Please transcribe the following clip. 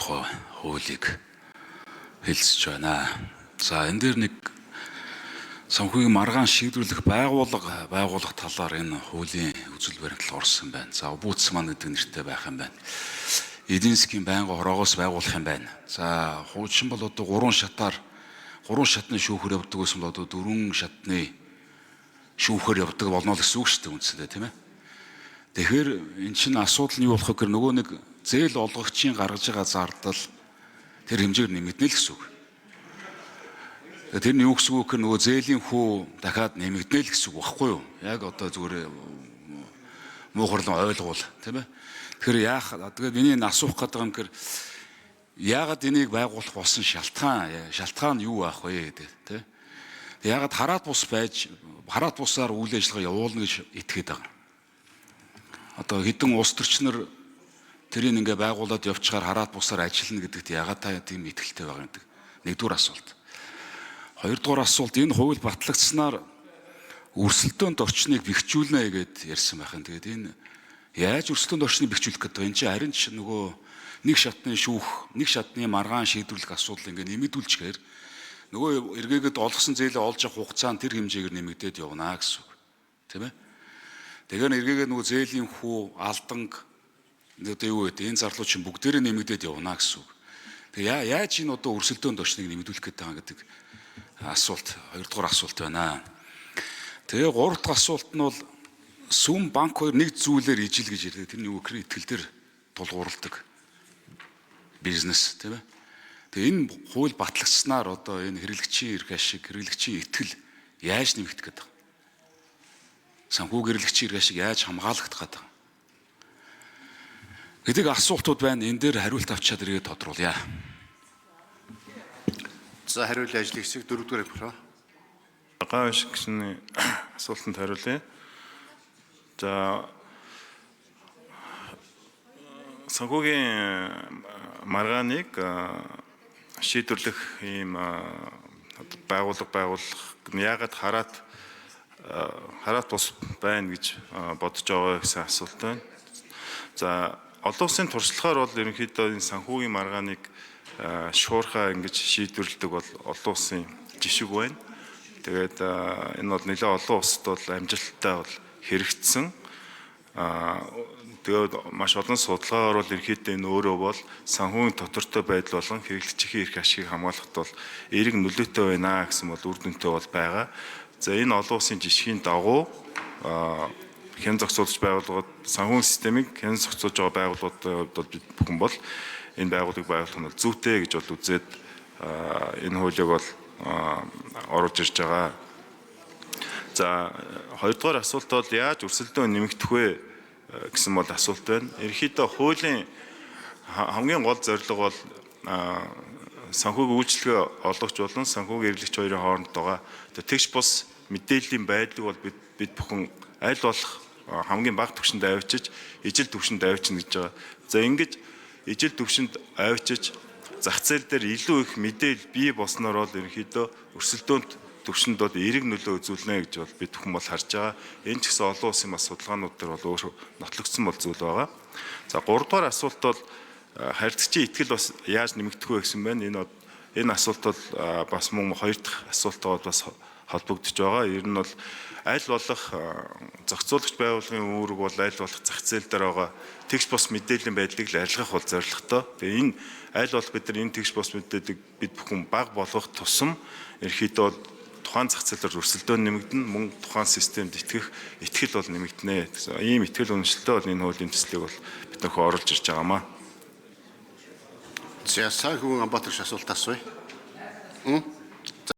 тухай хуулийг хэлсэж байна. За энэ дээр нэг санхүүгийн маргаан шийдвэрлэх байгууллага талаар энэ хуулийн үзэл баримтлал орсон байна. За Омбудсман гэдэг нэртэй байх юм байна. Эдийн засгийн байнгын хороогоос байгуулах юм байна. За хуучин бол одоо 3 шатны шүүхөр явдаг гэсэн бол одоо 4 шатны шүүхөр явдаг болно л гэсэн үг шүү дээ үндсэндээ, тийм ээ. Тэгэхээр эн чинь асуудал нь юу болох вэ гэхээр нөгөө нэг зээл олгогчийн гаргаж байгаа зардал тэр хэмжээгээр нэмэгдэнэ л гэсэн үг. Тэр нь юу гэсэн үг гэхээр нөгөө зээлийн хүү дахиад нэмэгдэнэ л гэсэн үг багхгүй юу? Яг одоо зүгээр муухарлан ойлгуул, тийм ээ. Тэгэхээр тэгээд энийг асуух гэдэг юм гэхээр яагаад энийг байгуулах болсон шалтгаан нь юу байх вэ гэдэг, тийм ээ. Яагаад хараат бусаар үйл ажиллагаа явуулна гэж итгэдэг байгаа. Одоо хэдэн улс төрчнөр тэрийг ингээ байгуулад явчихаар хараат бусаар ажиллана гэдэгт яагаад та тийм итгэлтэй байгаа юм гэдэг. Нэгдүгээр асуулт. Хоёрдугаар асуулт, энэ хууль батлагдсанаар өрсөлдөөнд орчныг бэхжүүлнэ гэдээ ярьсан байх юм. Тэгээд энэ яаж өрсөлдөөнд орчныг бэхжүүлэх гэдэг вэ? Энд чинь харин ч нөгөө нэг шатны маргаан шийдвэрлэх асуудал ингээ нэмэгдүүлчихээр нөгөө эргээгээд олгосон зээлээ олж авах хугацаанд тэр хэмжээгээр нэмэгдээд явна гэсэн үг. Тийм ээ? Тэгэхээр эргээгээд нөгөө зээлийн хүү алданг одоо юу вэ? Энэ зарлууд чинь бүгдээрээ нэмэгдээд явна гэсэн үг. Тэгээ яаж энэ одоо өрсөлдөөнд орчныг нэмэгдүүлэх гэдэг байгаа гэдэг асуулт, хоёрдугаар асуулт байна. Тэгээ гурав дахь асуулт нь бол сүм банк хоёр нэг зүйлээр ижил гэж ярьдаг. Тэр нь юу гэхээр итгэл дээр тулгуурладаг бизнес, тийм ээ. Тэгээ энэ хууль батлагдсанаар одоо энэ хэрэглэгчийн эрх ашиг, хэрэглэгчийн итгэл яаж нэмэгдэх гэдэг вэ? Санхүү хэрэглэгчийн эрх ашиг яаж хамгаалагдах гэдэг вэ? Гэдэг асуултууд байна. Энэ дээр хариулт авчаад ирээд тодруулъя. За хариулын ажлын хэсэг 4-р проо. Гавш гэсэн асуултанд хариулъя. За санхүүгийн маргааныг шийдвэрлэх ийм байгууллага яагаад хараат бус байна гэж бодож байгаа гэсэн асуулт байна. За олон улсын туршлагаар бол ерөнхийдөө энэ санхүүгийн маргааныг шуурхаа ингэж шийдвэрлэдэг бол олон улсын жишг байна. Тэгээд энэ бол нэлээд олон улсад бол амжилттай бол хэрэгжсэн. Тэгээд маш олон судалгаагаар бол ерөнхийдөө энэ өөрөө бол санхүүгийн тодортой байдал болон хэрэглэгчийн эрх ашигыг хамгаалахад бол эерэг нөлөөтэй байна гэсэн бол үр дүнтэй бол байгаа. За энэ олон улсын жишгийн дагуу хэн зохицуулж байгууллагад санхүүгийн системийг хэн зохицуулж байгаа байгууллагуудад бол бид бүхэн бол энэ байгууллагыг байгуулах нь зүйтэй гэж бол үзээд энэ хуулийг бол оруулж ирж байгаа. За хоёрдугаар асуулт бол яаж өрсөлдөөн нэмэгдэх вэ гэсэн бол асуулт байна. Ерөнхийдөө хуулийн хамгийн гол зорилго бол санхүүгийн үйлчлэгээ олгогч болон санхүүгийн хэрэглэгч хоёрын хооронд байгаа тэгш бус мэдээллийн байдлыг бол бид бүхэн аль болох хамгийн бага түвшинд авчиж, ижил түвшинд авчина гэж байгаа. За ингэж ижил түвшинд авчиж зах зээл дээр илүү их мэдээлэл бий болсноор бол ерөнхийдөө өрсөлдөөнд төвшөнд бол эерэг нөлөө үзүүлнэ гэж бол бид бүхэн бол харж байгаа. Энэ ч гэсэн олон улсын бас судалгаанууд дээр бол өөр нотлогдсон бол зүйл байгаа. За 3 дугаар асуулт бол харилцагчийн итгэл бас яаж нэмэгдэх вэ гэсэн байна. Энэ асуулт бол бас мөн 2 дахь асуултаа бас холбогдож байгаа. Ер нь бол аль болох зохицуулагч байгууллагын үүрэг бол аль болох зах зээл дээр байгаа тэгш бос мэдээллийн байдлыг л арилгах бол зорилготой. Тэгээ энэ аль болох бид нар энэ тэгш бос мэдээллийг бид бүхэн бага болгох тусам ерөнхийдөө тухайн зах зээлээр өрсөлдөөн нэмэгдэнэ, мөн тухайн системд итгэл бол нэмэгдэнэ. Ийм итгэл үнэмшилтэй бол энэ хуулийн төслийг бол бид нөхөө оруулж ирж байгаамаа. За санхүүгийн Амбатагш асуулт асууя.